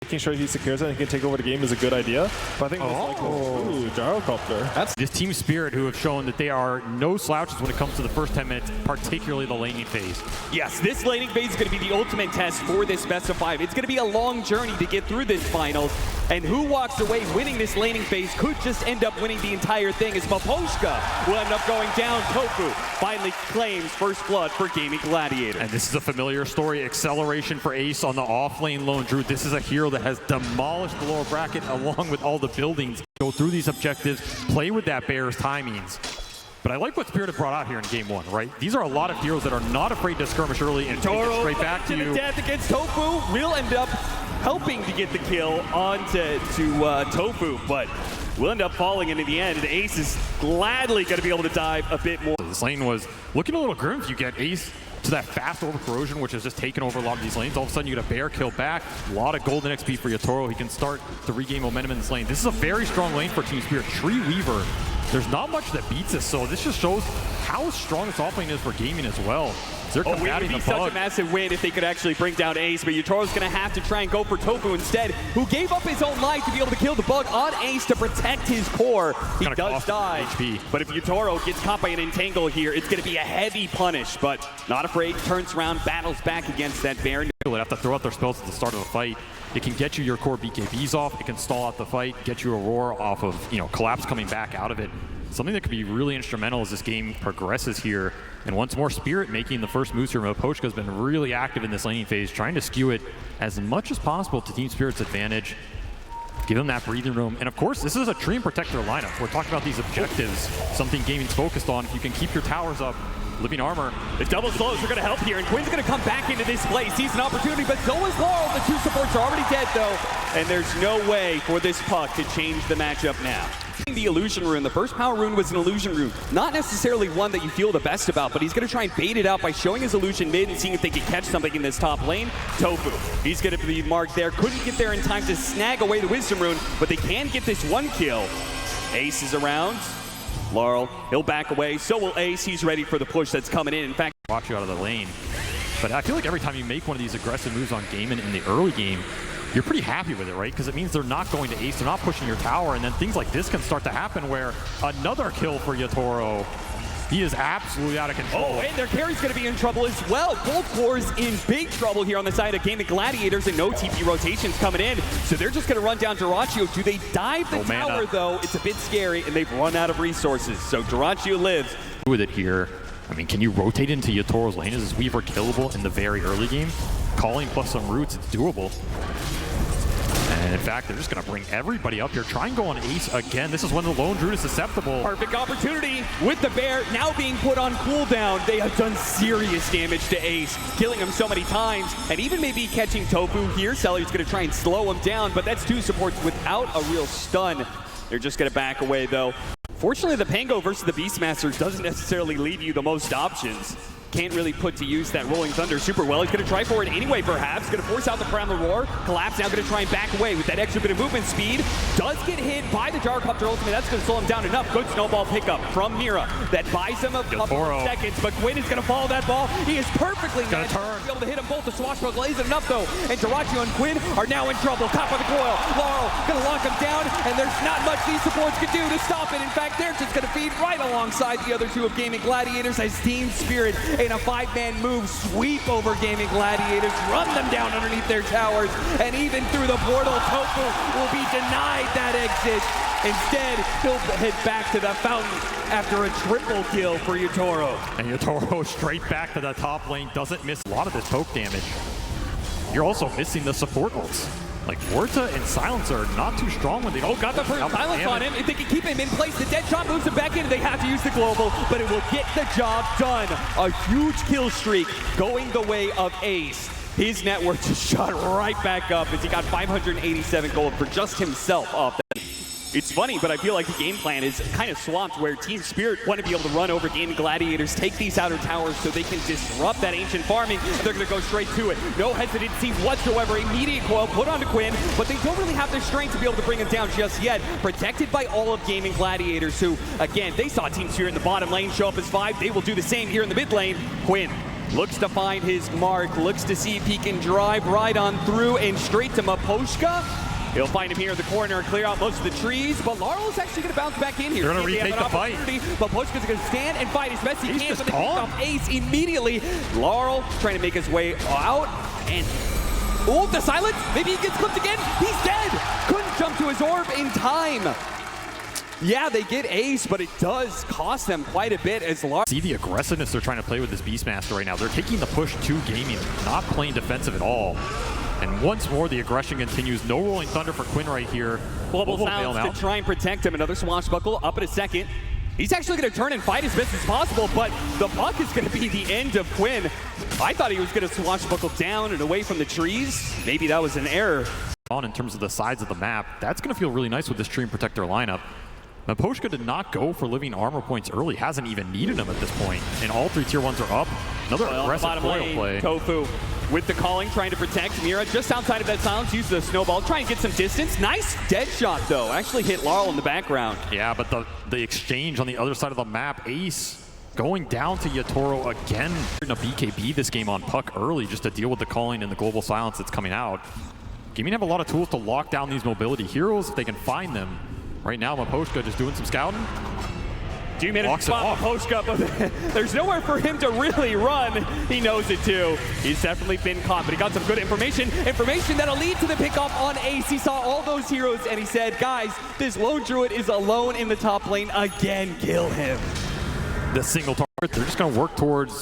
making sure he secures it and he can take over the game is a good idea. But I think it's like, ooh, gyrocopter. That's this Team Spirit who have shown that they are no slouches when it comes to the first 10 minutes, particularly the laning phase. Yes, this laning phase is going to be the ultimate test for this best of 5. It's going to be a long journey to get through this finals, and who walks away winning this laning phase could just end up winning the entire thing, as Maposhka will end up going down. Tofu finally claims first blood for GAIMIN Gladiators. And this is a familiar story. Acceleration for Ace on the off-lane lone Drew. This is a hero that has demolished the lower bracket along with all the buildings. Go through these objectives, play with that Bear's timings. But I like what Spirit have brought out here in Game 1, right? These are a lot of heroes that are not afraid to skirmish early and take it straight back to you. Death against Tofu will end up helping to get the kill onto Tofu, but will end up falling into the end. And Ace is gladly going to be able to dive a bit more. This lane was looking a little grim. If you get Ace to that fast over corrosion, which has just taken over a lot of these lanes, all of a sudden you get a Bear kill back. A lot of golden XP for Yatoro. He can start to regain momentum in this lane. This is a very strong lane for Team Spirit. Tree Weaver. There's not much that beats this, so this just shows how strong this offlane is for GAIMIN as well. They're combating it would be such a massive win if they could actually bring down Ace, but Yatoro's going to have to try and go for Tofu instead, who gave up his own life to be able to kill the bug on Ace to protect his core. He does die, HP. But if Yatoro gets caught by an entangle here, it's going to be a heavy punish, but not afraid, turns around, battles back against that Bear. They have to throw out their spells at the start of the fight. It can get you your core BKBs off, it can stall out the fight, get you a roar off of, collapse coming back out of it. Something that could be really instrumental as this game progresses here. And once more, Spirit making the first moves here. Maposhka has been really active in this laning phase, trying to skew it as much as possible to Team Spirit's advantage. Give them that breathing room. And of course, this is a Tree and Protector lineup. We're talking about these objectives, something GAIMIN's focused on. If you can keep your towers up, living armor. The double slows are going to help here, and Quinn's going to come back into this play. Sees an opportunity, but so is Laurel. The two supports are already dead, though, and there's no way for this puck to change the matchup now. The illusion rune, the first power rune was an illusion rune. Not necessarily one that you feel the best about, but he's going to try and bait it out by showing his illusion mid and seeing if they can catch something in this top lane. Tofu, he's going to be marked there. Couldn't get there in time to snag away the wisdom rune, but they can get this one kill. Ace is around. Laurel, he'll back away. So will Ace. He's ready for the push that's coming in. In fact, watch you out of the lane. But I feel like every time you make one of these aggressive moves on GAIMIN in the early game, you're pretty happy with it, right? Because it means they're not going to Ace, they're not pushing your tower, and then things like this can start to happen where another kill for Yatoro. He is absolutely out of control. Oh, and their carry's going to be in trouble as well. Gold Core's in big trouble here on the side of GAIMIN Gladiators, and no TP rotations coming in. So they're just going to run down Duraccio. Do they dive the tower, though? It's a bit scary, and they've run out of resources. So Duraccio lives. With it here, I mean, can you rotate into Yatoro's lane? Is this Weaver killable in the very early game? Calling plus some roots, it's doable. And in fact, they're just going to bring everybody up here. Try and go on Ace again. This is when the lone Druid is susceptible. Perfect opportunity with the Bear now being put on cooldown. They have done serious damage to Ace, killing him so many times, and even maybe catching Tofu here. Seller's going to try and slow him down, but that's two supports without a real stun. They're just going to back away, though. Fortunately, the Pango versus the Beastmaster doesn't necessarily leave you the most options. Can't really put to use that Rolling Thunder super well. He's going to try for it anyway, perhaps. Going to force out the Primal Roar. Collapse now going to try and back away with that extra bit of movement speed. Does get hit by the Gyrocopter ultimate. That's going to slow him down enough. Good snowball pickup from Mira. That buys him a couple of seconds, but Quinn is going to follow that ball. He is perfectly matched to be able to hit them both. The swashbuckle isn't enough, though. And Duraccio and Quinn are now in trouble. Caught by the coil. Laurel going to lock him down, and there's not much these supports can do to stop it. In fact, they're just going to feed right alongside the other two of GAIMIN Gladiators as Team Spirit in a 5-man move sweep over GAIMIN Gladiators, run them down underneath their towers, and even through the portal, Tofu will be denied that exit. Instead, he'll head back to the fountain after a triple kill for Yatoro. And Yatoro straight back to the top lane, doesn't miss a lot of his poke damage. You're also missing the support ults. Like, Warta and Silencer are not too strong when they don't. Oh, got the first silence on him. If they can keep him in place, the dead shot moves him back in. They have to use the global, but it will get the job done. A huge kill streak going the way of Ace. His net worth just shot right back up as he got 587 gold for just himself off that. It's funny, but I feel like the game plan is kind of swamped where Team Spirit want to be able to run over GAIMIN Gladiators, take these outer towers so they can disrupt that ancient farming. They're going to go straight to it. No hesitancy whatsoever. Immediate coil put onto Quinn, but they don't really have the strength to be able to bring him down just yet. Protected by all of GAIMIN Gladiators, who, again, they saw Team Spirit in the bottom lane show up as 5. They will do the same here in the mid lane. Quinn looks to find his mark, looks to see if he can drive right on through and straight to Maposhka. He'll find him here in the corner, clear out most of the trees, but Larl is actually going to bounce back in here. They're going to retake the fight. But Poshka's going to stand and fight as best he can, but they pick gone. off Ace immediately. Larl trying to make his way out, and oh, the silence, maybe he gets clipped again. He's dead. Couldn't jump to his orb in time. Yeah, they get Ace, but it does cost them quite a bit as Larl. See the aggressiveness they're trying to play with this Beastmaster right now. They're taking the push to GAIMIN, not playing defensive at all. And once more, the aggression continues. No Rolling Thunder for Quinn right here. Global Sounds to try and protect him. Another Swashbuckle up in a second. He's actually going to turn and fight as best as possible, but the buck is going to be the end of Quinn. I thought he was going to Swashbuckle down and away from the trees. Maybe that was an error. In terms of the sides of the map, that's going to feel really nice with this Tree and Protector lineup. Maposhka did not go for living armor points early, hasn't even needed them at this point. And all three tier 1s are up. Another aggressive coil play. Tofu with the calling, trying to protect Mira just outside of that silence, uses the snowball, trying to get some distance. Nice dead shot though, actually hit Larl in the background. Yeah, but the exchange on the other side of the map, Ace going down to Yatoro again. In a BKB this game on Puck early just to deal with the calling and the global silence that's coming out. GAIMIN have a lot of tools to lock down these mobility heroes if they can find them. Right now, Maposhka just doing some scouting. 2 minutes to spot Maposhka, but there's nowhere for him to really run. He knows it too. He's definitely been caught, but he got some good information that'll lead to the pickoff on Ace. He saw all those heroes and he said, guys, this lone druid is alone in the top lane again. Kill him. The single target, they're just going to work towards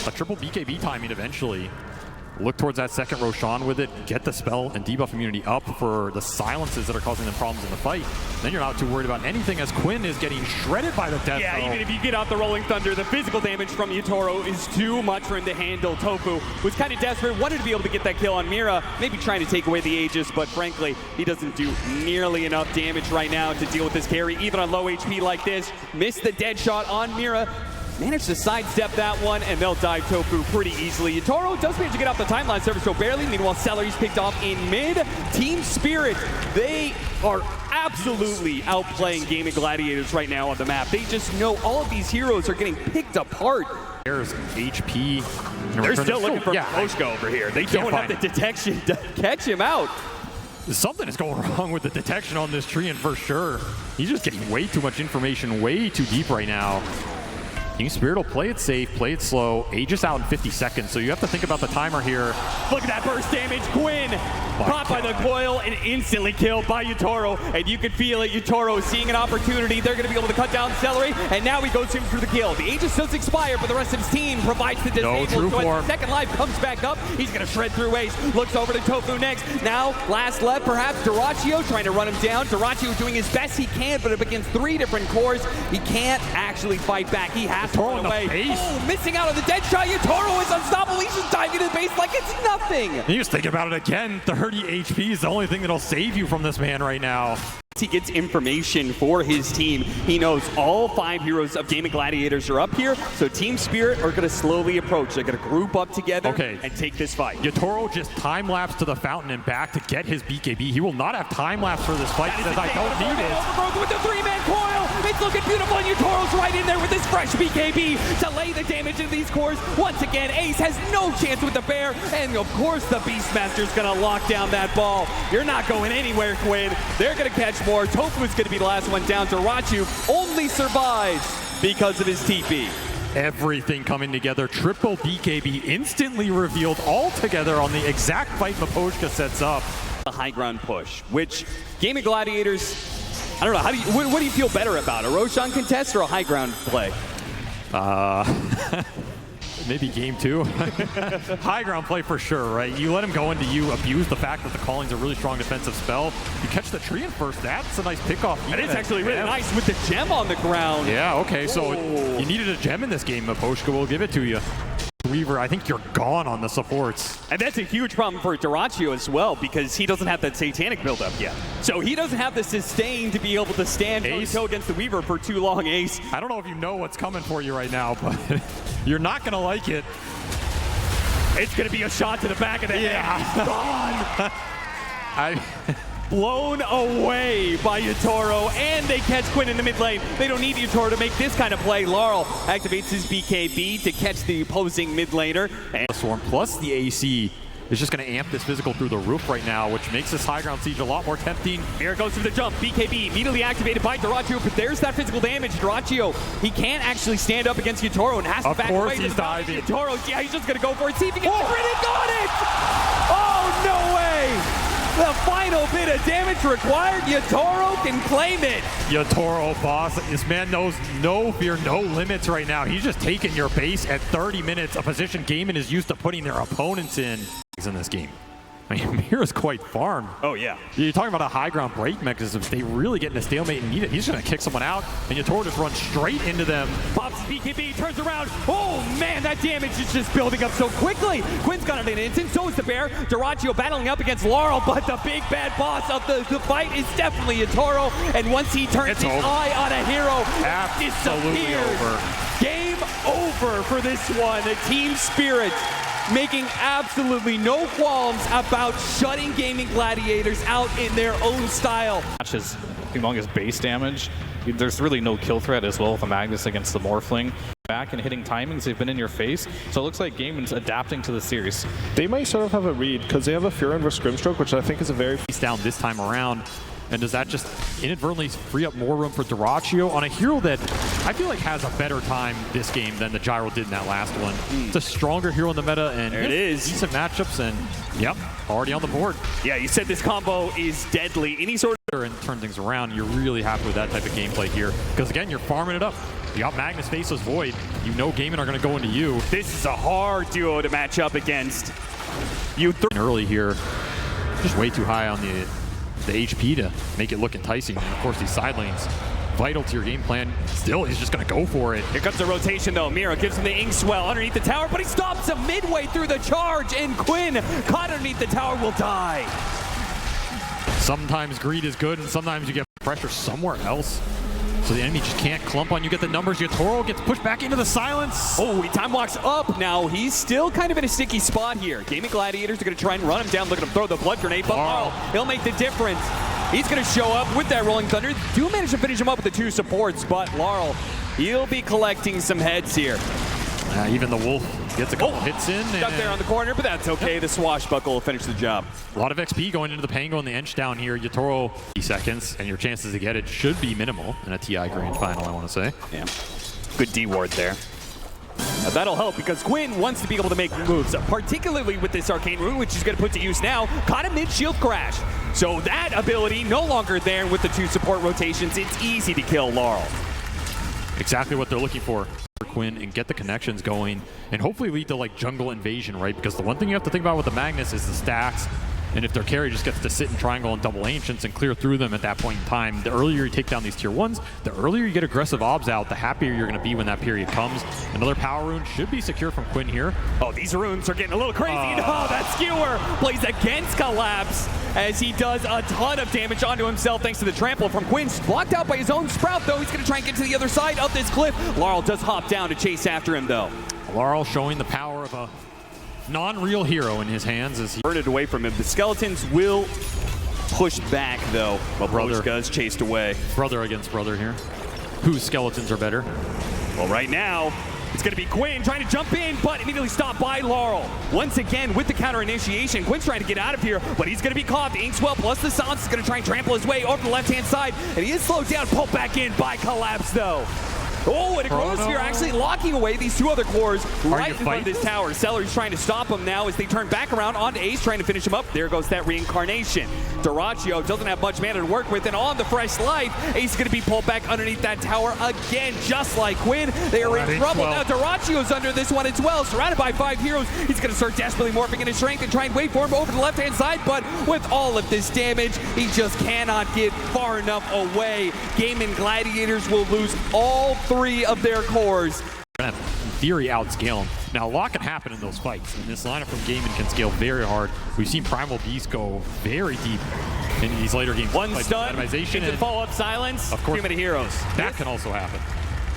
a triple BKB timing eventually. Look towards that second Roshan with it, get the spell and debuff immunity up for the silences that are causing them problems in the fight. Then you're not too worried about anything as Quinn is getting shredded by the death throw. Even if you get out the Rolling Thunder, the physical damage from Yatoro is too much for him to handle. Tofu was kind of desperate, wanted to be able to get that kill on Mira, maybe trying to take away the Aegis, but frankly, he doesn't do nearly enough damage right now to deal with this carry, even on low HP like this. Missed the dead shot on Mira. Managed to sidestep that one, and they'll dive Tofu pretty easily. Yatoro does manage to get off the timeline server so barely. Meanwhile, Celery's picked off in mid. Team Spirit, they are absolutely outplaying GAIMIN Gladiators right now on the map. They just know all of these heroes are getting picked apart. There's HP. They're still looking for Maposhka over here. They don't have the detection to catch him out. Something is going wrong with the detection on this tree, and for sure, he's just getting way too much information, way too deep right now. Team Spirit will play it safe, play it slow. Aegis out in 50 seconds, so you have to think about the timer here. Look at that burst damage. Quinn caught by the coil and instantly killed by Yatoro. And you can feel it. Yatoro seeing an opportunity. They're going to be able to cut down Celery, and now he goes in for the kill. The Aegis does expire, but the rest of his team provides the disable. So as the second life comes back up, he's going to shred through Ace. Looks over to Tofu next. Now, last left, perhaps Duraccio trying to run him down. Duraccio doing his best he can, but up against 3 different cores, he can't actually fight back. He has to run away. Oh, missing out on the dead shot. Yatoro is unstoppable. He's just diving into the base like it's nothing. He was thinking about it again. 30 HP is the only thing that'll save you from this man right now. He gets information for his team. He knows all 5 heroes of GAIMIN Gladiators are up here, so Team Spirit are going to slowly approach. They're going to group up together and take this fight. Yatoro just time-lapse to the fountain and back to get his BKB. He will not have time-lapse for this fight because I don't need it. Overbroken with the 3-man coil. It's looking beautiful, and Yatoro's right in there with his fresh BKB to lay the damage into these cores. Once again, Ace has no chance with the bear, and of course the Beastmaster's going to lock down that ball. You're not going anywhere, Quinn. They're going to catch more. Tofu is going to be the last one down. Duraccio only survives because of his TP. Everything coming together. Triple BKB instantly revealed all together on the exact fight Maposhka sets up. The high ground push, which GAIMIN Gladiators, I don't know, what do you feel better about? A Roshan contest or a high ground play? Maybe game 2. High ground play for sure, right? You let him go into you, abuse the fact that the calling's a really strong defensive spell. You catch the tree in first, that's a nice pickoff. And it's actually really nice with the gem on the ground. Yeah, okay, so you needed a gem in this game, Maposhka will give it to you. Weaver, I think you're gone on the supports. And that's a huge problem for Duraccio as well, because he doesn't have that satanic buildup yet. So he doesn't have the sustain to be able to stand toe-to-toe against the Weaver for too long, Ace. I don't know if you know what's coming for you right now, but you're not going to like it. It's going to be a shot to the back of the head. He's gone. blown away by Yatoro, and they catch Quinn in the mid lane. They don't need Yatoro to make this kind of play. Laurel activates his BKB to catch the opposing mid laner. And Swarm plus the AC is just going to amp this physical through the roof right now, which makes this high ground siege a lot more tempting. here it goes for the jump. BKB immediately activated by Dyrachyo, but there's that physical damage. Dyrachyo, he can't actually stand up against Yatoro and has to back away. Of course he's diving. Yatoro, yeah, he's just going to go for it. See if he gets the crit and got it! Oh, no way! The final bit of damage required. Yatoro can claim it. Yatoro, boss. This man knows no fear, no limits right now. He's just taking your base at 30 minutes, a position GAIMIN is used to putting their opponents in this game. I mean, Mira's quite farmed. Oh, yeah. You're talking about a high ground break mechanism. If they really get in a stalemate and need it, he's going to kick someone out, and Yatoro just runs straight into them. Pops BKB, turns around. Oh, man, that damage is just building up so quickly. Quinn's got it in an instant, so is the Bear. Dyrachyo battling up against Laurel, but the big bad boss of the fight is definitely Yatoro, and once he turns his eye on a hero, absolutely over. Game over for this one. The team spirit making absolutely no qualms about shutting gaming gladiators out in their own style. As humongous base damage, there's really no kill threat as well with the Magnus against the Morphling. Back and hitting timings, they've been in your face, so it looks like GAIMIN's adapting to the series. They might sort of have a read because they have a Fury versus Grimstroke, which I think is a very He's down this time around. And does that just inadvertently free up more room for Dyrachyo on a hero that I feel like has a better time this game than the Gyro did in that last one? It's a stronger hero in the meta, and there it is. Decent matchups, and yep, already on the board. Yeah, you said this combo is deadly. Any sort of And turn things around, you're really happy with that type of gameplay here. Because again, you're farming it up. You got Magnus Faceless Void. You know GAIMIN are going to go into you. This is a hard duo to match up against. Early here, just way too high on the HP to make it look enticing. And of course, these side lanes, vital to your game plan. Still, he's just going to go for it. Here comes the rotation, though. Mira gives him the ink swell underneath the tower, but he stops him midway through the charge, and Quinn, caught underneath the tower, will die. Sometimes greed is good, and sometimes you get pressure somewhere else. So the enemy just can't clump on you, get the numbers. Yatoro gets pushed back into the silence. Oh, he time walks up now. He's still kind of in a sticky spot here. Gaming Gladiators are going to try and run him down. Look at him throw the blood grenade, but Laurel, he'll make the difference. He's going to show up with that Rolling Thunder. Do manage to finish him up with the two supports, but Laurel, he'll be collecting some heads here. Even the Wolf gets a couple hits in. Stuck there on the corner, but that's okay. Yep. The swashbuckle will finish the job. A lot of XP going into the Pango and the Ench down here. Yatoro, 30 seconds, and your chances to get it should be minimal in a TI Grand Final, I want to say. Yeah, good D ward there. Now that'll help because Quinn wants to be able to make moves, particularly with this Arcane Rune, which he's going to put to use now. Caught a mid-shield crash. So that ability no longer there with the two support rotations. It's easy to kill Laurel. Exactly what they're looking for Quinn, and get the connections going and hopefully lead to like jungle invasion, right? Because the one thing you have to think about with the Magnus is the stacks, and if their carry just gets to sit in triangle and double ancients and clear through them at that point in time, the earlier you take down these tier 1s, the earlier you get aggressive obs out, the happier you're going to be when that period comes. Another power rune should be secure from Quinn here. Oh, these runes are getting a little crazy. Oh, that skewer plays against Collapse as he does a ton of damage onto himself thanks to the trample from Quinn. Blocked out by his own Sprout, though. He's going to try and get to the other side of this cliff. Laurel does hop down to chase after him, though. Laurel showing the power of a non-real hero in his hands as he turned it away from him. The skeletons will push back, though, while Broshka's chased away. Brother against brother here. Whose skeletons are better? Well, right now, it's going to be Quinn trying to jump in, but immediately stopped by Laurel. Once again, with the counter initiation, Quinn's trying to get out of here, but he's going to be caught. The Inkswell plus the Silence is going to try and trample his way over the left-hand side, and he is slowed down, pulled back in by Collapse, though. Oh, and a Chronosphere actually locking away these two other cores right in front of this tower. Seller's trying to stop him now as they turn back around onto Ace, trying to finish him up. There goes that reincarnation. Dyrachyo doesn't have much mana to work with, and on the fresh life, Ace is going to be pulled back underneath that tower again, just like Quinn. They are in trouble. Now Dyrachyo's under this one as well, surrounded by 5 heroes. He's going to start desperately morphing into strength and try and wait for him over the left-hand side, but with all of this damage, he just cannot get far enough away. GAIMIN Gladiators will lose all 3 of their cores. In theory, outscale him. Now, a lot can happen in those fights, and this lineup from GAIMIN can scale very hard. We've seen Primal Beast go very deep in these later games. One stun, into follow-up silence, of course, 2 many heroes. That can also happen.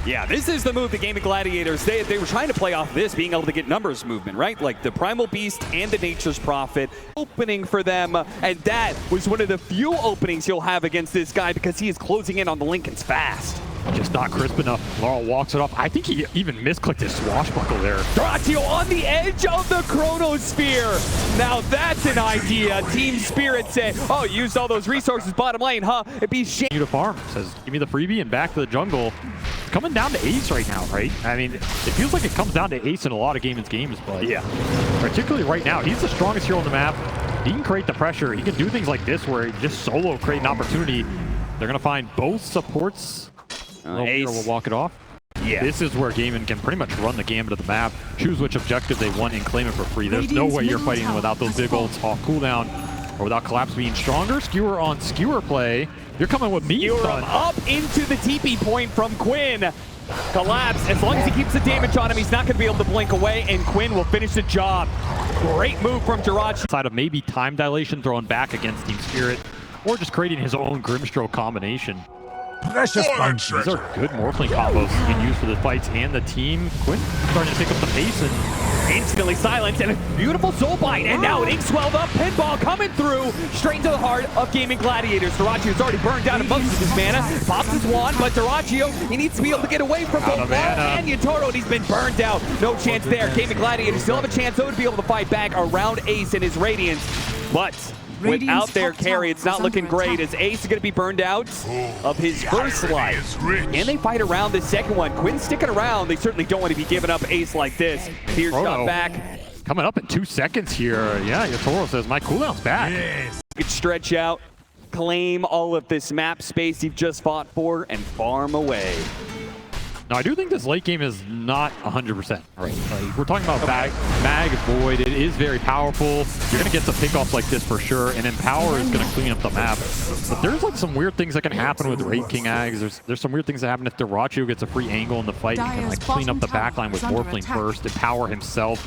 Yeah, this is the move the GAIMIN Gladiators, they were trying to play off this, being able to get numbers movement, right? Like the Primal Beast and the Nature's Prophet opening for them, and that was one of the few openings you'll have against this guy because he is closing in on the Lincolns fast. Just not crisp enough. Laurel walks it off. I think he even misclicked his swashbuckle there. Doratio on the edge of the Chronosphere. Now that's an idea. Team Spirit say, oh, used all those resources bottom lane, huh? It'd be shame. You to farm. Says, give me the freebie and back to the jungle. It's coming down to Ace right now, right? I mean, it feels like it comes down to Ace in a lot of GAIMIN's games, but yeah, particularly right now, he's the strongest hero on the map. He can create the pressure. He can do things like this where he just solo create an opportunity. They're going to find both supports. Ace will walk it off. Yeah. This is where GAIMIN can pretty much run the gambit of the map, choose which objective they want and claim it for free. There's no way you're fighting without those big ults off cooldown or without Collapse being stronger. Skewer on skewer play. You're coming with me, son. Up into the TP point from Quinn. Collapse, as long as he keeps the damage on him, he's not going to be able to blink away, and Quinn will finish the job. Great move from Doratio. Side of maybe time dilation thrown back against Team Spirit, or just creating his own Grimstroke combination. Precious bunches. These are good Morphling combos you can use for the fights and the team. Quinn starting to pick up the pace and instantly silenced, and a beautiful Soulbite, and now an ink swelled up pinball coming through straight into the heart of GAIMIN Gladiators. Doratio's already burned down most of his mana, pops his wand, but Doratio, he needs to be able to get away from both Wall and Yatoro, and he's been burned out. No chance there. GAIMIN Gladiators still have a chance, though, to be able to fight back around Ace and his Radiance, but without their carry, it's not looking great as Ace is going to be burned out of his first life. And they fight around the second one. Quinn's sticking around. They certainly don't want to be giving up Ace like this. Here's shot back. Coming up in 2 seconds here. Yeah, Yatoro says, my cooldown's back. Yes. You could stretch out, claim all of this map space you've just fought for, and farm away. Now, I do think this late game is not 100%. Right. Like, we're talking about Mag Void. It is very powerful. You're going to get some pickoffs like this for sure, and Empower is going to clean up the map. But there's like some weird things that can happen with Raid King Ags. There's some weird things that happen if Doratio gets a free angle in the fight. He can like clean up the backline with Morphling first, Empower himself.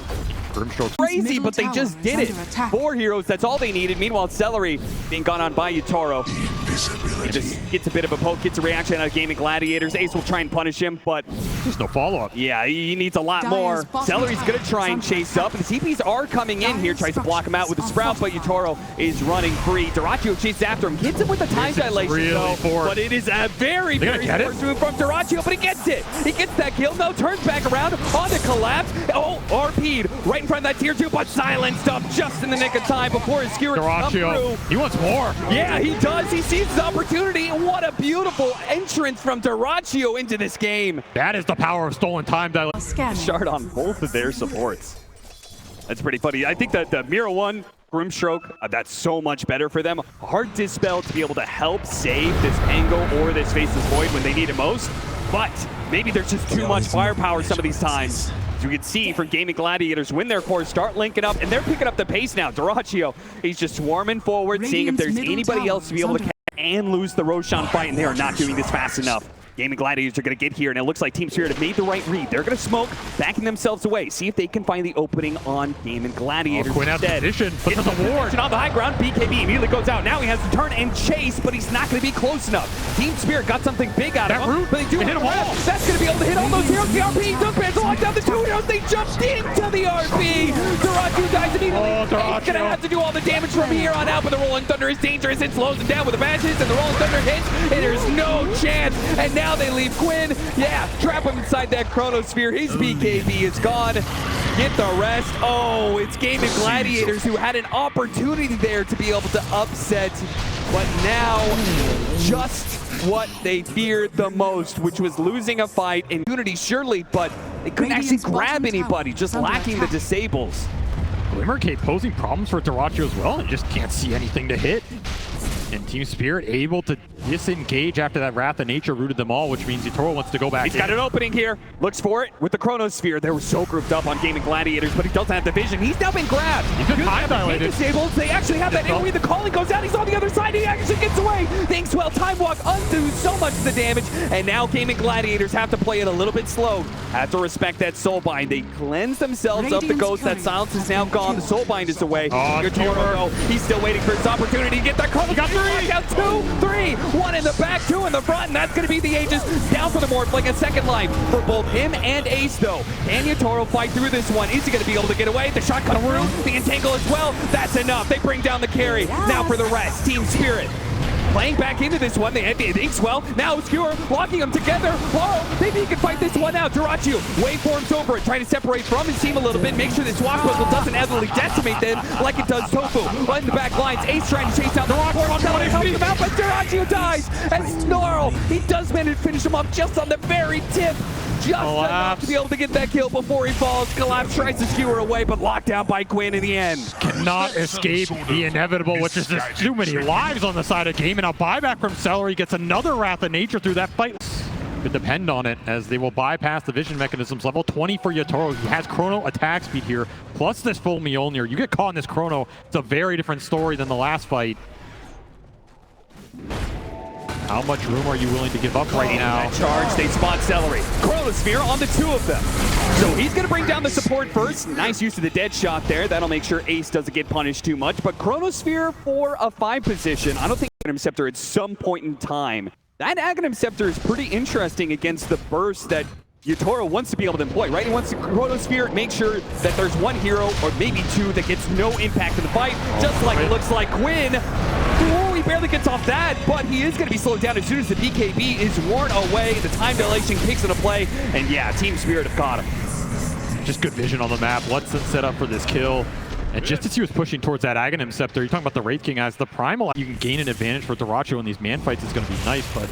Grimstroke. Crazy, but they just did it. 4 heroes, that's all they needed. Meanwhile, Celery being gone on by Yatoro. Just gets a bit of a poke, gets a reaction out of GAIMIN Gladiators. Ace will try and punish him, but there's no follow-up. Yeah, he needs a lot more. Celery's going to try and chase up. The TPs are coming in here, tries to block him out with a Sprout, but Yatoro is running free. Doratio chases after him, hits him with the time dilation, really but it is a very forced move from Doratio, but he gets it. He gets that kill, no, turns back around on the Collapse. Oh, RP'd right in front of that tier 2, but silenced up just in the nick of time before his skewer comes through. He wants more. Yeah, he does. He sees his opportunity. What a beautiful entrance from Doratio into this game. That is the power of stolen time dilation. Shard on both of their supports. That's pretty funny. I think that the Mira 1 Grimstroke, that's so much better for them. Hard Dispel to be able to help save this Angle or this Faceless Void when they need it most, but maybe there's just too much firepower some of these times. As you can see from GAIMIN Gladiators, when their cores start linking up, and they're picking up the pace now. Doratio, he's just swarming forward, seeing if there's anybody else to be able to catch and lose the Roshan fight, and they are not doing this fast enough. GAIMIN Gladiators are going to get here, and it looks like Team Spirit have made the right read. They're going to smoke, backing themselves away. See if they can find the opening on GAIMIN Gladiators. Quinn has position, but there's a ward. On the high ground, BKB immediately goes out. Now he has to turn and chase, but he's not going to be close enough. Team Spirit got something big out of him, but they do hit him all. That's going to be able to hit all those heroes. The RP, Dunkbands locked down the 2 heroes. They jumped into the RP. Doratio dies immediately. He's going to have to do all the damage from here on out, but the Rolling Thunder is dangerous. It slows him down with the badges, and the Rolling Thunder hits, and there's no chance. And now they leave Quinn. Yeah, trap him inside that Chronosphere. His BKB is gone. Get the rest. Oh, it's GAIMIN Gladiators who had an opportunity there to be able to upset, but now just what they feared the most, which was losing a fight in Unity, surely, but they couldn't actually grab anybody, just lacking the disables. Glimmercade posing problems for Doratio as well, and just can't see anything to hit. And Team Spirit able to disengage after that Wrath of Nature rooted them all, which means Yatoro wants to go back. He's got an opening here. Looks for it with the Chronosphere. They were so grouped up on GAIMIN Gladiators, but he doesn't have the vision. He's now been grabbed. He's been time dilated. Disabled. They actually have that AoE. The calling goes out. He's on the other side. He actually gets away. Thanks, well, Time Walk undoes so much of the damage. And now GAIMIN Gladiators have to play it a little bit slow. Have to respect that Soulbind. They cleanse themselves of the ghost. That silence is now gone. The Soulbind is away. Yatoro, he's still waiting for his opportunity to get that Chronosphere. Watch out, 2, 3, 1 in the back, 2 in the front, and that's going to be the Aegis down for the Morphling. A second life for both him and Ace, though. Can Yatoro fight through this one? Is he going to be able to get away? The shot cut through, the entangle as well. That's enough. They bring down the carry. Now for the rest, Team Spirit. Playing back into this one, they Inkswell, now Skewer, locking them together. Oh, maybe he can fight this one out. Durachu waveforms over it, trying to separate from his team a little bit, make sure this Swashbuckle doesn't heavily decimate them like it does Tofu. In the back lines, Ace trying to chase out the Rockform, helps him out, but Durachu dies. And Snarl, he does manage to finish him off just on the very tip. Just enough to be able to get that kill before he falls. Collapse tries to skewer away, but locked down by Quinn in the end. Cannot escape the inevitable, which is just too many lives on the side of GAIMIN. A buyback from Celery gets another Wrath of Nature through that fight. Could depend on it as they will bypass the vision mechanisms. Level 20 for Yatoro. He has Chrono attack speed here, plus this full Mjolnir. You get caught in this Chrono, it's a very different story than the last fight. How much room are you willing to give up right now? That charge, they spot Celery. Chronosphere on the 2 of them. So he's going to bring down the support first. Nice use of the dead shot there. That'll make sure Ace doesn't get punished too much. But Chronosphere for a 5 position. I don't think Aghanim Scepter at some point in time. That Aghanim Scepter is pretty interesting against the burst that Yatoro wants to be able to employ, right? He wants to Chronosphere, make sure that there's one hero or maybe 2 that gets no impact in the fight, just like it looks like Quinn. Ooh, he barely gets off that, but he is going to be slowed down as soon as the BKB is worn away. The time dilation kicks into play, and yeah, Team Spirit have caught him. Just good vision on the map. Lets them set up for this kill. And just as he was pushing towards that Aghanim Scepter, you're talking about the Wraith King as the Primal, you can gain an advantage for Duracho in these man fights is going to be nice, but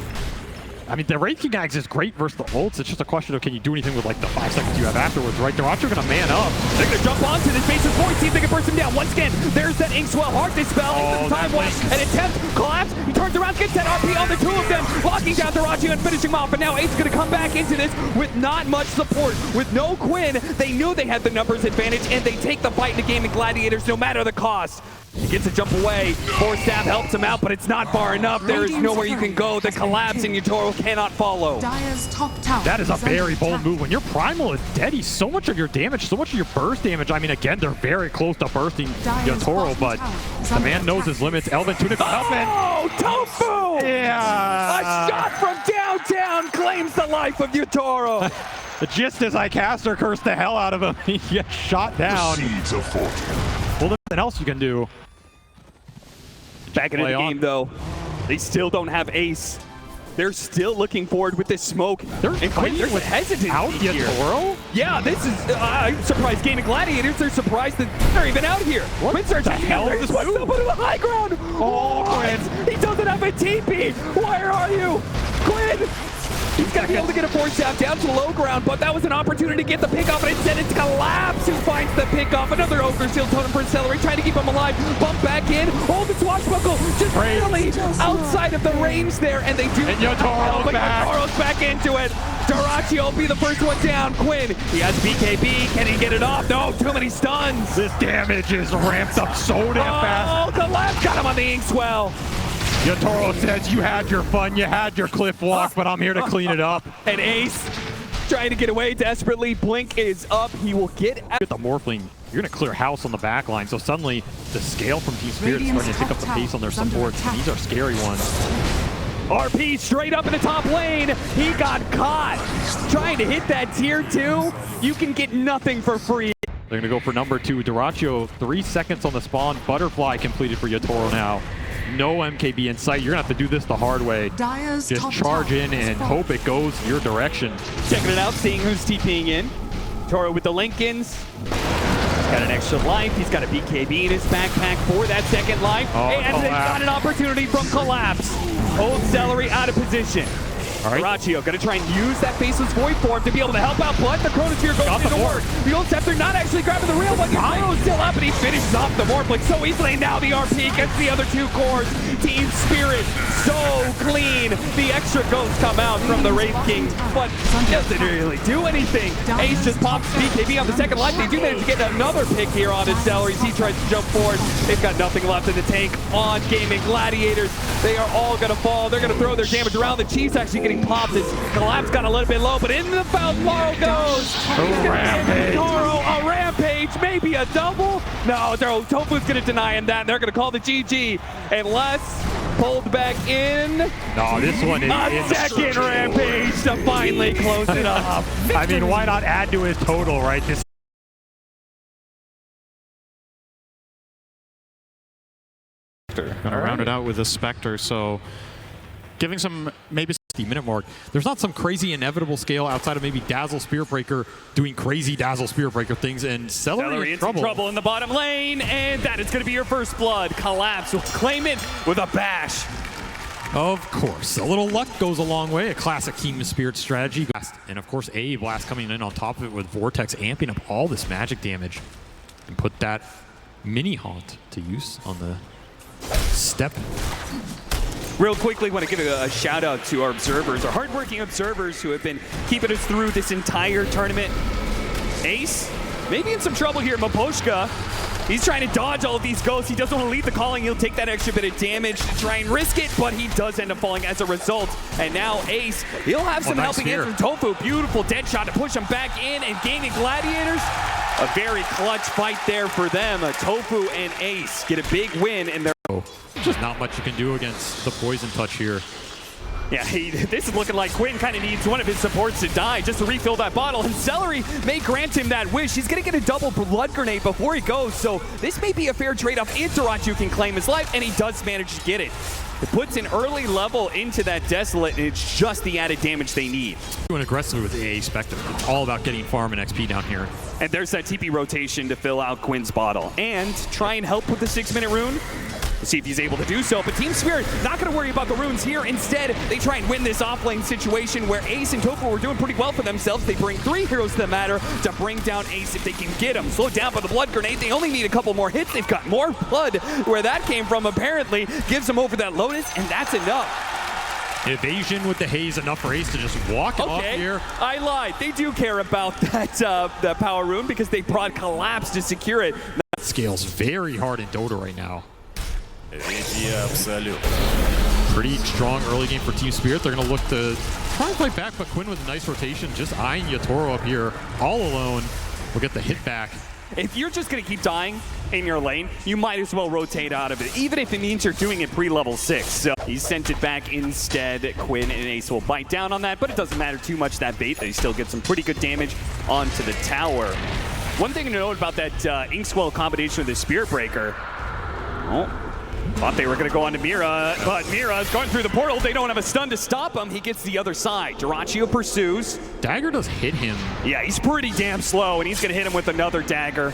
I mean, the Wraith King Axe is great versus the ults. It's just a question of can you do anything with like the 5 seconds you have afterwards, right? Duracho gonna man up. They're gonna jump onto this base's point, see if they can burst him down. Once again, there's that Inkswell hard dispel. Oh, Time watch, an attempt, collapse. He turns around, gets that RP on the 2 of them, locking down Duracho and finishing him off. But now Ace is gonna come back into this with not much support. With no Quinn, they knew they had the numbers advantage, and they take the fight in the game in Gladiators no matter the cost. He gets a jump away. Force Staff helps him out, but it's not far enough. There is nowhere you can go. The collapse and Yatoro cannot follow. That is a very bold move. When your Primal is dead, he's so much of your damage, so much of your burst damage. I mean, again, they're very close to bursting Yatoro, but the man knows his limits. Elvin Tunic helping. Oh, Tofu! Yeah! A shot from downtown claims the life of Yatoro. Just as I caster curse the hell out of him, he gets shot down. Well, there's nothing else you can do. Back into the game, though. They still don't have Ace. They're still looking forward with this smoke. They're fighting with hesitancy here. Yatoro? Yeah, this is. I'm surprised GAIMIN Gladiators. They're surprised that they're even out here. What the hell is this? What's up to the high ground? Oh, Quinn. He doesn't have a TP. Where are you, Quinn? He's going to be able to get a force staff down to the low ground, but that was an opportunity to get the pick off, and instead it's Collapse who finds the pick off. Another Ogre Seal Totem for Celery, trying to keep him alive. Bump back in. Hold the Swashbuckle just barely outside of the range there, and they do. And Yatoro's back. Yatoro's back into it. Duracho will be the first one down. Quinn, he has BKB. Can he get it off? No, too many stuns. This damage is ramped up so damn fast. Oh, Collapse got him on the Inkswell. Yatoro says, you had your fun, you had your cliff walk, but I'm here to clean it up. And Ace trying to get away desperately. Blink is up. He will get out. With the Morphling, you're going to clear house on the back line. So suddenly, the scale from Team Spirit is starting to pick up the pace on their supports. And these are scary ones. RP straight up in the top lane. He got caught. Trying to hit that tier 2. You can get nothing for free. They're going to go for number 2. Duracho, 3 seconds on the spawn. Butterfly completed for Yatoro now. No MKB in sight. You're going to have to do this the hard way. Just charge in and hope it goes your direction. Checking it out, seeing who's TPing in. Toro with the Lincolns. Got an extra life. He's got a BKB in his backpack for that second life. Oh, and then got an opportunity from Collapse. Hold Celery out of position. All right. Duracho gonna try and use that Faceless Void form to be able to help out, but the Chronosphere goes into work. The old Scepter not actually grabbing the real one. Yatoro's still up, and he finishes off the Morphling so easily. Now the RP gets the other 2 cores. Team Spirit so clean. The extra ghosts come out from the Wraith King, but doesn't really do anything. Ace just pops BKB on the second life. They do manage to get another pick here on his Celery. He tries to jump forward. They've got nothing left in the tank on GAIMIN Gladiators. They are all gonna fall. They're gonna throw their damage around. The Chiefs actually getting popped. His Collapse got a little bit low, but in the foul Laurel goes. Rampage. Toro, a rampage, maybe a double. No, Tofu's gonna deny him that. They're gonna call the GG unless pulled back in. No, this one is A second rampage to finally close it up. I mean, why not add to his total, right? This gonna round it out with a Spectre, so giving some maybe 60-minute mark. There's not some crazy inevitable scale outside of maybe Dazzle Spear Breaker doing crazy Dazzle Spear Breaker things, and Celery in trouble in the bottom lane, and that is going to be your first blood. Collapse will claim it with a bash. Of course, a little luck goes a long way. A classic Team of Spirit strategy. And of course, A Blast coming in on top of it with Vortex amping up all this magic damage, and put that mini haunt to use on the step. Real quickly, want to give a shout out to our observers, our hardworking observers who have been keeping us through this entire tournament. Ace, maybe in some trouble here. Maposhka, he's trying to dodge all of these ghosts. He doesn't want to lead the calling. He'll take that extra bit of damage to try and risk it, but he does end up falling as a result. And now Ace, he'll have some helping in from Tofu. Beautiful dead shot to push him back in, and GAIMIN Gladiators, a very clutch fight there for them. Tofu and Ace get a big win in their... Just not much you can do against the poison touch here. Yeah, this is looking like Quinn kind of needs one of his supports to die just to refill that bottle, and Celery may grant him that wish. He's going to get a double blood grenade before he goes, so this may be a fair trade-off if Durachu can claim his life, and he does manage to get it. It puts an early level into that Desolate, and it's just the added damage they need. Doing aggressively with the AA Spectre. It's all about getting farm and XP down here. And there's that TP rotation to fill out Quinn's bottle, and try and help with the 6-minute rune. We'll see if he's able to do so, but Team Spirit not going to worry about the runes here. Instead, they try and win this off-lane situation where Ace and Tofu were doing pretty well for themselves. They bring 3 heroes to the matter to bring down Ace if they can get him. Slowed down by the blood grenade. They only need a couple more hits. They've got more blood where that came from, apparently. Gives them over that Lotus, and that's enough. Evasion with the haze, enough for Ace to just walk off here. I lied. They do care about that power rune because they brought Collapse to secure it. That scales very hard in Dota right now. Pretty strong early game for Team Spirit. They're going to look to try and fight back, but Quinn with a nice rotation, just eyeing Yatoro up here all alone. Will get the hit back. If you're just going to keep dying in your lane, you might as well rotate out of it, even if it means you're doing it pre-level 6. So he sent it back instead. Quinn and Ace will bite down on that, but it doesn't matter too much that bait. They still get some pretty good damage onto the tower. One thing to note about that Inkswell combination with the Spirit Breaker. Oh. Thought they were going to go on to Mira, but Mira is going through the portal. They don't have a stun to stop him. He gets the other side. Durachu pursues. Dagger does hit him. Yeah, he's pretty damn slow, and he's going to hit him with another dagger.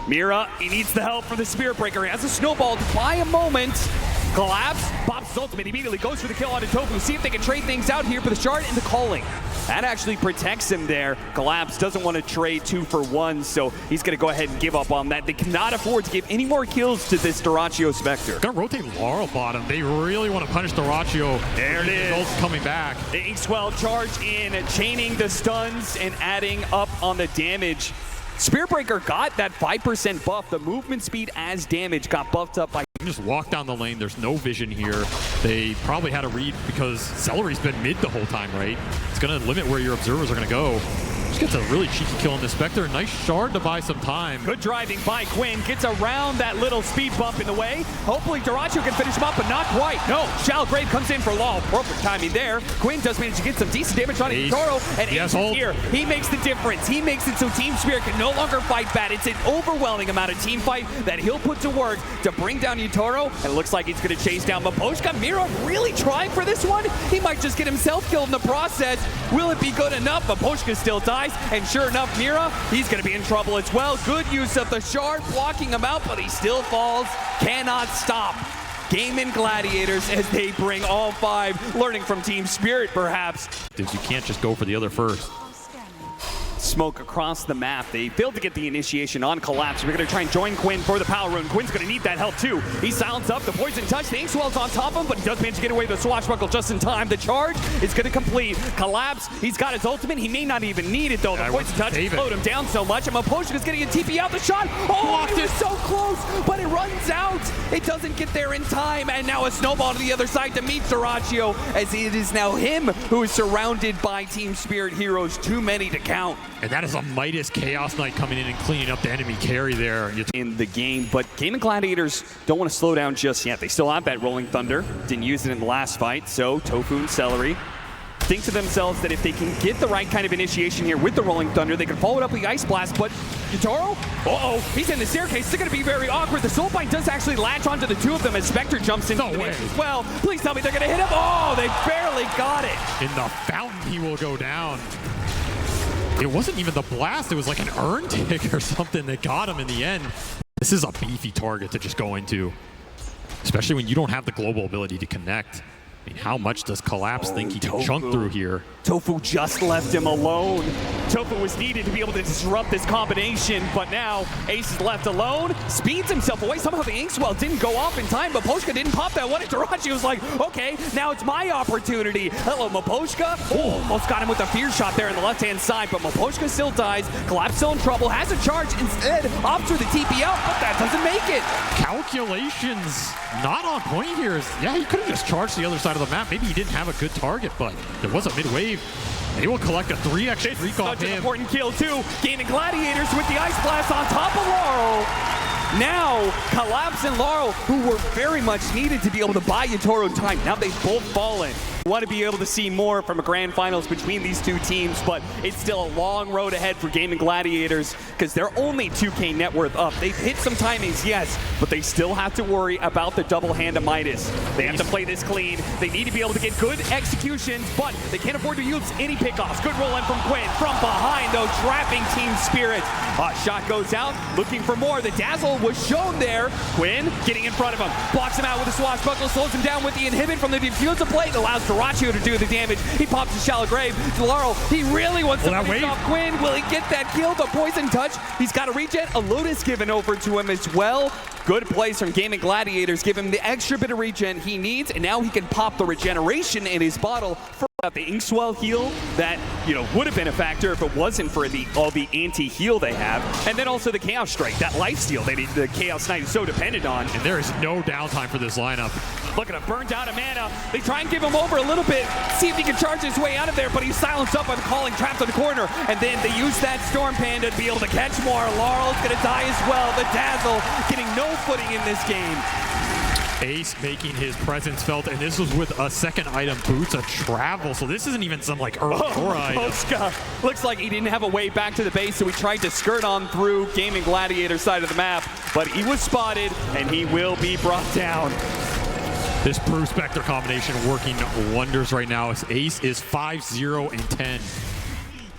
Mira, he needs the help from the Spirit Breaker. He has a snowball to buy a moment. Collapse, pops his ultimate, immediately goes for the kill onto Tofu. See if they can trade things out here for the shard and the calling. That actually protects him there. Collapse doesn't want to trade 2 for 1, so he's going to go ahead and give up on that. They cannot afford to give any more kills to this Durachu Spectre. Gonna rotate Laurel bottom. They really want to punish Durachu. There it is. Ult's coming back. The Inkswell charge in, chaining the stuns and adding up on the damage. Spirit Breaker got that 5% buff. The movement speed as damage got buffed up by... Just walk down the lane. There's no vision here. They probably had a read because Celery's been mid the whole time, right? It's going to limit where your observers are going to go. Just gets a really cheeky kill on the Spectre. Nice shard to buy some time. Good driving by Quinn. Gets around that little speed bump in the way. Hopefully Durachu can finish him up, but not quite. No, Shalgrave comes in for Law. Perfect timing there. Quinn does manage to get some decent damage on Toro, and Ace is here. He makes the difference. He makes it so Team Spirit can no longer fight bad. It's an overwhelming amount of team fight that he'll put to work to bring down Yatoro, and it looks like he's going to chase down Maposhka. Mira really trying for this one. He might just get himself killed in the process. Will it be good enough? Maposhka still dies, and sure enough, Mira, he's going to be in trouble as well. Good use of the shard, blocking him out, but he still falls. Cannot stop. GAIMIN Gladiators as they bring all 5, learning from Team Spirit, perhaps. You can't just go for the other first. Smoke across the map. They failed to get the initiation on Collapse. We're going to try and join Quinn for the power rune. Quinn's going to need that help too. He silenced up the poison touch. The Inkswell's on top of him, but he does manage to get away with the swashbuckle just in time. The charge is going to complete. Collapse, he's got his ultimate. He may not even need it though. The poison touch slowed him down so much. And Maposhka is getting a TP out the shot. Oh, he was so close, but it runs out. It doesn't get there in time. And now a snowball to the other side to meet Durachu, as it is now him who is surrounded by Team Spirit heroes. Too many to count. And that is a Midas Chaos Knight coming in and cleaning up the enemy carry there. In the game, but GAIMIN Gladiators don't want to slow down just yet. They still have that Rolling Thunder. Didn't use it in the last fight, so Tofu and Celery think to themselves that if they can get the right kind of initiation here with the Rolling Thunder, they can follow it up with the Ice Blast, but Yutaro? Uh-oh, he's in the staircase. It's going to be very awkward. The Soulbind does actually latch onto the two of them as Spectre jumps into the mix as well. Please tell me they're going to hit him. Oh, they barely got it. In the fountain, he will go down. It wasn't even the blast. It was like an urn tick or something that got him in the end. This is a beefy target to just go into, especially when you don't have the global ability to connect. I mean, how much does Collapse think he can chunk through here? Tofu just left him alone. Tofu was needed to be able to disrupt this combination, but now Ace is left alone, speeds himself away. Somehow the Inkswell didn't go off in time, but Maposhka didn't pop that one. And Darachi was like, okay, now it's my opportunity. Hello, Maposhka. Oh, almost got him with a fear shot there on the left-hand side, but Maposhka still dies. Collapse still in trouble, has a charge. Instead, opts for the TP out, but that doesn't make it. Calculations not on point here. Yeah, he could have just charged the other side of the map. Maybe he didn't have a good target, but there was a mid-wave. And he will collect a 3x streak off him. Such an important kill, too. GAIMIN Gladiators with the Ice Blast on top of Laurel. Now, Collapse and Laurel, who were very much needed to be able to buy Yutaro time, now they've both fallen. We want to be able to see more from a grand finals between these two teams, but it's still a long road ahead for GAIMIN Gladiators because they're only 2K net worth up. They've hit some timings, yes, but they still have to worry about the double hand of Midas. They have to play this clean. They need to be able to get good executions, but they can't afford to use any pickoffs. Good roll in from Quinn. From behind, though, trapping Team Spirit. Shot goes out, looking for more. The Dazzle was shown there. Quinn getting in front of him. Blocks him out with a swashbuckle, slows him down with the inhibit from the defusal plate. Allows Darachi to do the damage. He pops a shallow grave. Laurel, he really wants to finish off Quinn. Will he get that kill? The poison touch. He's got a regen. A Lotus given over to him as well. Good plays from GAIMIN Gladiators. Give him the extra bit of regen he needs, and now he can pop the regeneration in his bottle for the Inkswell heal that, you know, would have been a factor if it wasn't for all the anti-heal they have. And then also the Chaos Strike, that lifesteal that the Chaos Knight is so dependent on. And there is no downtime for this lineup. Look at him, burnt out of mana. They try and give him over a little bit, see if he can charge his way out of there, but he's silenced up by the calling, trapped in the corner. And then they use that Storm Panda to be able to catch more. Laurel's gonna die as well. The Dazzle getting no footing in this game. Ace making his presence felt, and this was with a second item, Boots of Travel. So this isn't even some like early item. Looks like he didn't have a way back to the base, so he tried to skirt on through GAIMIN Gladiator side of the map, but he was spotted, and he will be brought down. This Brew Spectre combination working wonders right now. Ace is 5-0 and 10.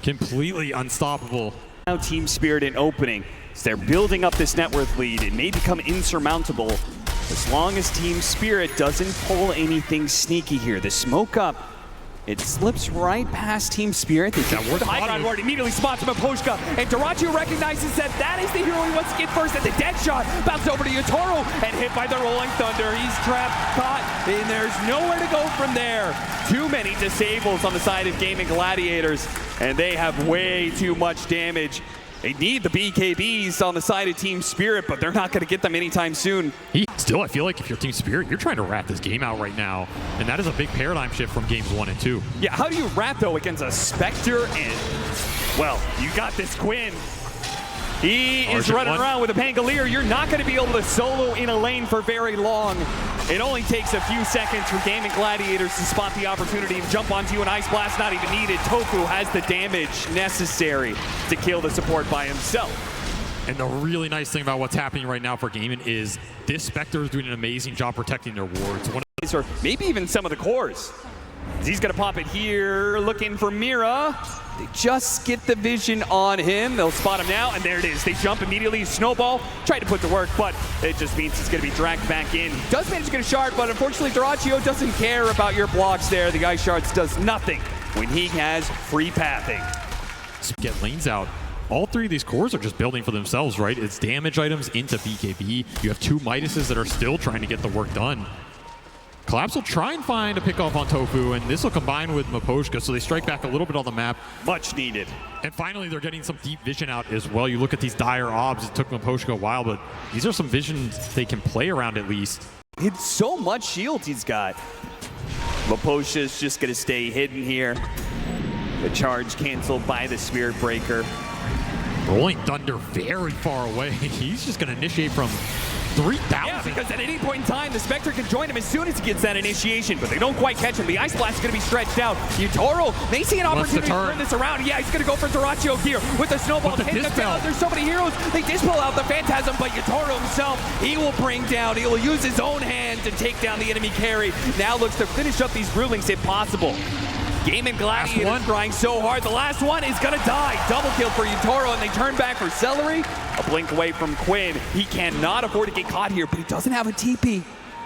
Completely unstoppable. Now Team Spirit in opening. So they're building up this net worth lead. It may become insurmountable as long as Team Spirit doesn't pull anything sneaky here. The smoke up, it slips right past Team Spirit. They get the high ground ward, immediately spots Maposhka, and Darachi recognizes that is the hero he wants to get first at the dead shot. Bounce over to Yutaro and hit by the Rolling Thunder. He's trapped, caught, and there's nowhere to go from there. Too many disables on the side of GAIMIN Gladiators, and they have way too much damage. They need the BKBs on the side of Team Spirit, but they're not going to get them anytime soon. Still, I feel like if you're Team Spirit, you're trying to wrap this game out right now. And that is a big paradigm shift from games 1 and 2. Yeah, how do you wrap, though, against a Spectre and, well, you got this Quinn. He is running around with a Pangolier. You're not going to be able to solo in a lane for very long. It only takes a few seconds for GAIMIN Gladiators to spot the opportunity to jump onto you, and Ice Blast not even needed. Tofu has the damage necessary to kill the support by himself. And the really nice thing about what's happening right now for GAIMIN is this Spectre is doing an amazing job protecting their wards. Or maybe even some of the cores. He's going to pop it here, looking for Mira. They just get the vision on him. They'll spot him now, and there it is. They jump immediately. Snowball tried to put to work, but it just means he's going to be dragged back in. He does manage to get a shard, but unfortunately, Darachi doesn't care about your blocks there. The Ice Shards does nothing when he has free pathing. Get lanes out. All three of these cores are just building for themselves, right? It's damage items into BKB. You have two Midases that are still trying to get the work done. Collapse will try and find a pickoff on Tofu, and this will combine with Maposhka, so they strike back a little bit on the map. Much needed. And finally, they're getting some deep vision out as well. You look at these dire obs, it took Maposhka a while, but these are some visions they can play around at least. It's so much shield he's got. Maposhka's just going to stay hidden here. The charge canceled by the Spirit Breaker. Rolling Thunder very far away. He's just going to initiate from 3,000. Yeah, because at any point in time, the Spectre can join him as soon as he gets that initiation, but they don't quite catch him. The Ice Blast is going to be stretched out. Yutaro may see an opportunity to turn this around. Yeah, he's going to go for Dyrachyo here with the snowball. There's so many heroes. They dispel out the Phantasm, but Yutaro himself, he will bring down, he will use his own hand to take down the enemy carry. Now looks to finish up these Brewlings if possible. GAIMIN Gladiators trying so hard. The last one is gonna die. Double kill for Yutaro, and they turn back for Celery. A blink away from Quinn. He cannot afford to get caught here, but he doesn't have a TP.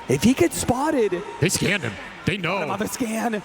If he gets spotted... They scanned him. They know. Another scan.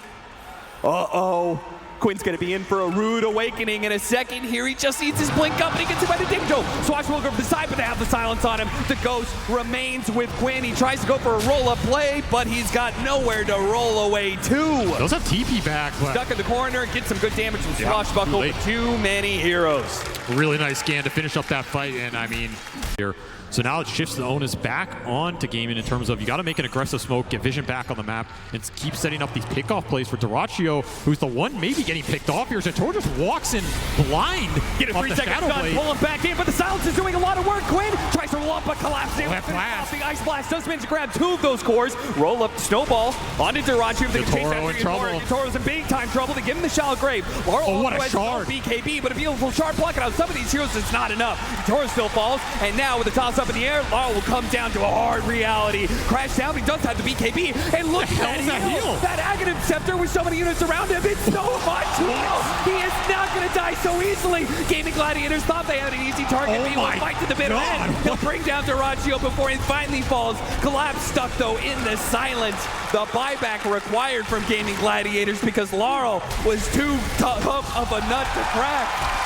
Uh-oh. Quinn's gonna be in for a rude awakening in a second here. He just needs his blink up and he gets hit by the Dingjo. Swatch will go for the side, but they have the silence on him. The Ghost remains with Quinn. He tries to go for a roll-up play, but he's got nowhere to roll away to. Those have TP back. But stuck in the corner, gets some good damage from Swashbuckle. Too many heroes. Really nice scan to finish up that fight, and I mean, here. So now it shifts the onus back on to GAIMIN in terms of you got to make an aggressive smoke, get vision back on the map, and keep setting up these pickoff plays for Dyrachyo, who's the one maybe getting picked off here. Zator just walks in blind. Get a 3 second stun, pull him back in, but the silence is doing a lot of work. Quinn tries to roll up, but collapsing. The Ice Blast does manage to grab 2 of those cores. Roll up, snowball onto Dyrachyo. They can chase after Yutaro. Yutoro's in big time trouble. They give him the shallow grave. Oh, what a shard. BKB, but a beautiful shard blocking out some of these heroes. It's not enough. Yutaro still falls, and now with the toss up in the air, Laurel will come down to a hard reality. Crash down, but he does have the BKB, and look at that heal. That Aghanim Scepter with so many units around him, it's so much heal. He is not going to die so easily. GAIMIN Gladiators thought they had an easy target. He will fight to the bitter end. He'll bring down Dyrachyo before he finally falls. Collapse stuck, though, in the silence. The buyback required from GAIMIN Gladiators because Laurel was too tough of a nut to crack.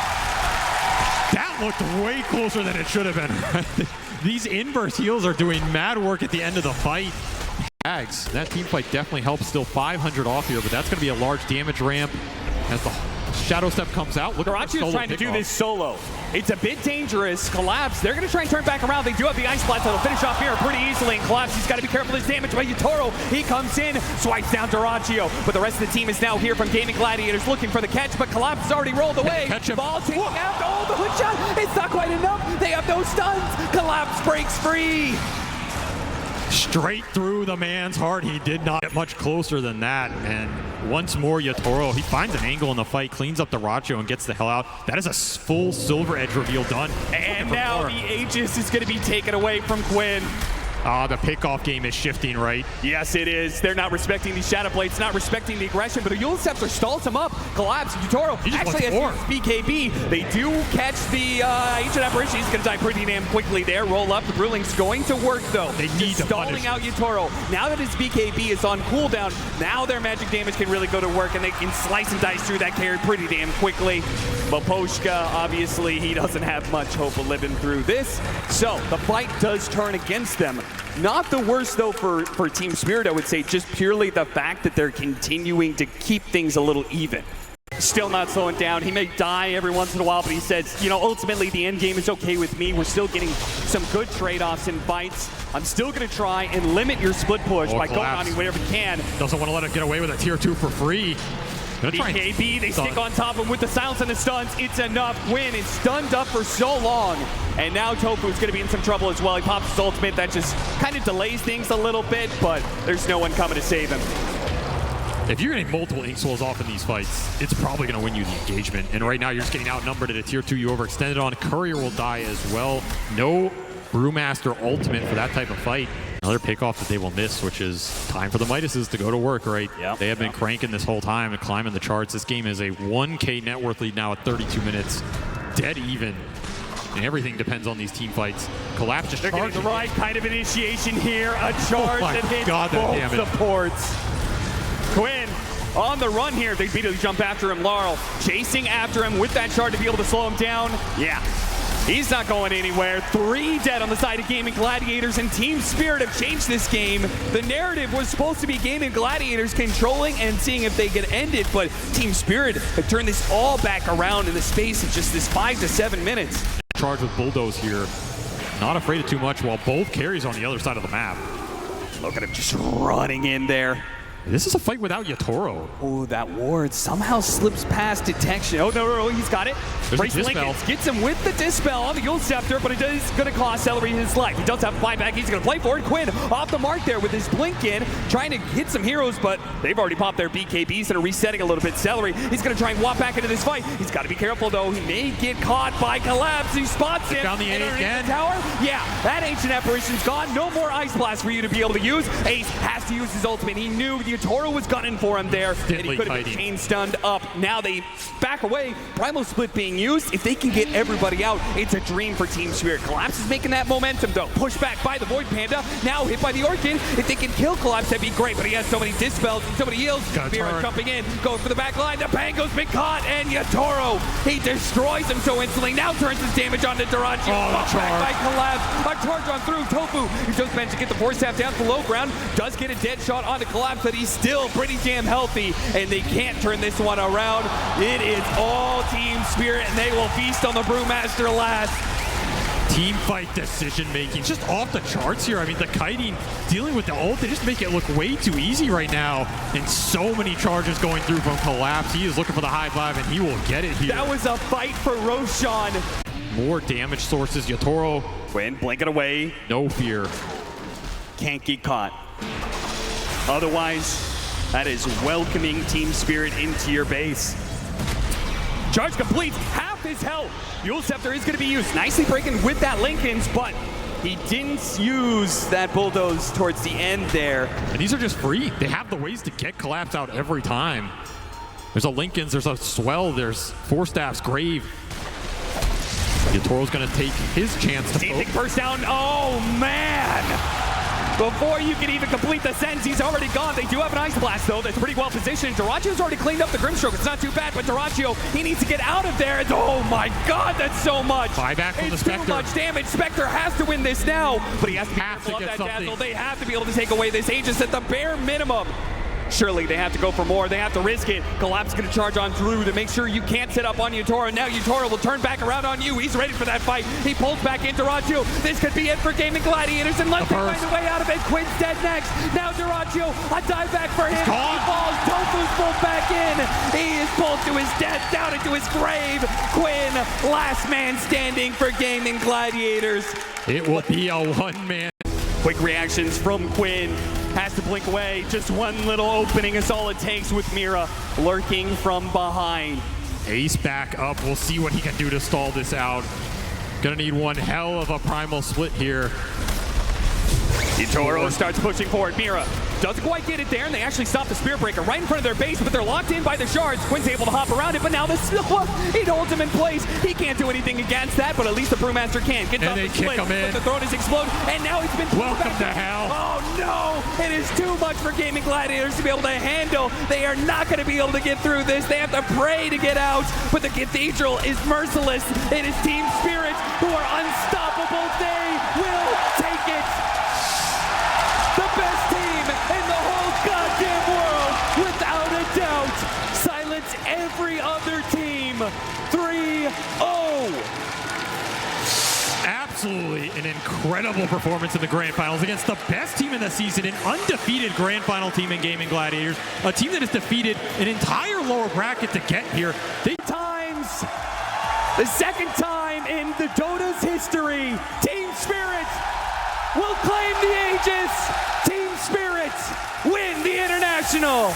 That looked way closer than it should have been. These inverse heals are doing mad work at the end of the fight. That team fight definitely helps. Still 500 off here, but that's going to be a large damage ramp as the Shadow Step comes out. Look, Dyrachyo's trying to do this solo. It's a bit dangerous. Collapse, they're going to try and turn back around. They do have the Ice Blast that'll finish off here pretty easily. And Collapse, he's got to be careful of his damage by Yutaro. He comes in, swipes down Dyrachyo. But the rest of the team is now here from GAIMIN Gladiators looking for the catch, but Collapse has already rolled away. Ball taking out. Oh, the hook shot. It's not quite enough. They have no stuns. Collapse breaks free. Straight through the man's heart. He did not get much closer than that. And once more, Yutaro, he finds an angle in the fight, cleans up Dyrachyo, and gets the hell out. That is a full Silver Edge reveal done. And now the Aegis is going to be taken away from Quinn. The pickoff game is shifting, right? Yes, it is. They're not respecting these Shadow Blades, not respecting the aggression, but a Eul's Scepter stalls him up. Collapse, Yutaro actually has BKB. They do catch the Ancient Apparition. He's going to die pretty damn quickly there. Roll up. The Brewling's going to work, though. They need to stalling out Yutaro. Now that his BKB is on cooldown, now their magic damage can really go to work, and they can slice and dice through that carry pretty damn quickly. But Poshka, obviously, he doesn't have much hope of living through this. So the fight does turn against them. Not the worst, though, for Team Spirit, I would say, just purely the fact that they're continuing to keep things a little even. Still not slowing down. He may die every once in a while, but he says, you know, ultimately the end game is okay with me. We're still getting some good trade-offs in fights. I'm still going to try and limit your split push by going on you whenever you can. Doesn't want to let it get away with a tier 2 for free. BKB, they stick on top of him with the silence and the stuns. It's enough. Quinn is stunned up for so long. And now Tofu's going to be in some trouble as well. He pops his ultimate. That just kind of delays things a little bit, but there's no one coming to save him. If you're getting multiple Ink Souls off in these fights, it's probably going to win you the engagement. And right now, you're just getting outnumbered at a tier 2. You overextended on. Courier will die as well. No Brewmaster ultimate for that type of fight. Another pickoff that they will miss, which is time for the Midases to go to work, right? Yep. They have been cranking this whole time and climbing the charts. This game is a 1K net worth lead now at 32 minutes. Dead even. And everything depends on these team fights. Collapse just getting the right kind of initiation here. A charge that hits both supports. Quinn on the run here. They immediately jump after him. Laurel chasing after him with that shard to be able to slow him down. Yeah. He's not going anywhere. 3 dead on the side of GAIMIN Gladiators, and Team Spirit have changed this game. The narrative was supposed to be GAIMIN Gladiators controlling and seeing if they could end it, but Team Spirit have turned this all back around in the space of just this 5 to 7 minutes. Charge with Bulldoze here. Not afraid of too much while both carries on the other side of the map. Look at him just running in there. This is a fight without Yatoro. Oh, that ward somehow slips past detection. Oh, no, he's got it. Brace Lincoln gets him with the Dispel on the Yule Scepter, but it is going to cost Celery his life. He does have a buyback. He's going to play for it. Quinn off the mark there with his blink in, trying to hit some heroes, but they've already popped their BKBs and are resetting a little bit. Celery, he's going to try and walk back into this fight. He's got to be careful, though. He may get caught by Collapse. He spots him. Found the A again. The tower. Yeah, that Ancient Apparition's gone. No more Ice Blast for you to be able to use. Ace has to use his ultimate. He knew the Yatoro was gunning for him there, and he could have been chain stunned up. Now they back away. Primal Split being used. If they can get everybody out, it's a dream for Team Spirit. Collapse is making that momentum, though. Pushed back by the Void Panda. Now hit by the Orchid. If they can kill Collapse, that'd be great, but he has so many dispels and so many heals. Mira jumping in, going for the back line. The Pango's been caught, and Yatoro, he destroys him so instantly. Now turns his damage onto Durantio. Back by Collapse. A charge on through. Tofu, he just managed to get the Force Staff down to the low ground. Does get a dead shot onto Collapse, but he's still pretty damn healthy, and they can't turn this one around. It is all Team Spirit, and they will feast on the Brewmaster last. Team fight decision making just off the charts here. I mean, the kiting dealing with the ult, they just make it look way too easy right now, and so many charges going through from Collapse. He is looking for the high five, and he will get it here. That was a fight for Roshan. More damage sources. Yatoro, Quinn blinking away. no fear. Can't get caught. Otherwise, that is welcoming Team Spirit into your base. Charge complete, half his health. Yule Scepter is going to be used. Nicely breaking with that Lincoln's, but he didn't use that Bulldoze towards the end there. And these are just free. They have the ways to get Collapse out every time. There's a Lincoln's, there's a Swell, there's Four Staffs, Grave. Yatoro's going to take his chance to Big burst down. Oh, man. Before you can even complete the sentence, he's already gone. They do have an Ice Blast, though. That's pretty well positioned. Durantio's already cleaned up the Grimstroke. It's not too bad, but Durantio, he needs to get out of there. Oh, my God, that's so much. Buyback from the Spectre. Too much damage. Spectre has to win this now, but he has to be careful of that Dazzle. They have to be able to take away this Aegis at the bare minimum. Surely they have to go for more. They have to risk it. Collapse going to charge on through to make sure you can't set up on Yatoro. Now Yatoro will turn back around on you. He's ready for that fight. He pulls back in Durantio. This could be it for GAIMIN Gladiators, unless they find a way out of it. Quinn's dead next. Now Durantio, a dive back for him. He falls. Tofu's pulled back in. He is pulled to his death, down into his grave. Quinn, last man standing for GAIMIN Gladiators. It will be a one-man. Quick reactions from Quinn. Has to blink away. Just one little opening is all it takes with Mira lurking from behind. Ace back up. We'll see what he can do to stall this out. Gonna need one hell of a primal split here. Yatoro starts pushing forward. Mira doesn't quite get it there, and they actually stop the Spear Breaker right in front of their base, but they're locked in by the shards. Quinn's able to hop around it, but now the it holds him in place. He can't do anything against that, but at least the Brewmaster can. Gets off the split, but the throne is exploded, and now he's been welcome to hell. Oh no! It is too much for GAIMIN Gladiators to be able to handle. They are not going to be able to get through this. They have to pray to get out, but the Cathedral is merciless. It is Team Spirit who are unstoppable. They will take it. The best team in the whole goddamn world, without a doubt. Silence every other team. 3-0. Absolutely an incredible performance in the Grand Finals against the best team in the season, an undefeated Grand Final team in GAIMIN Gladiators, a team that has defeated an entire lower bracket to get here. The second time in the Dota's history, Team Spirit will claim the Aegis. Team Spirit win the International.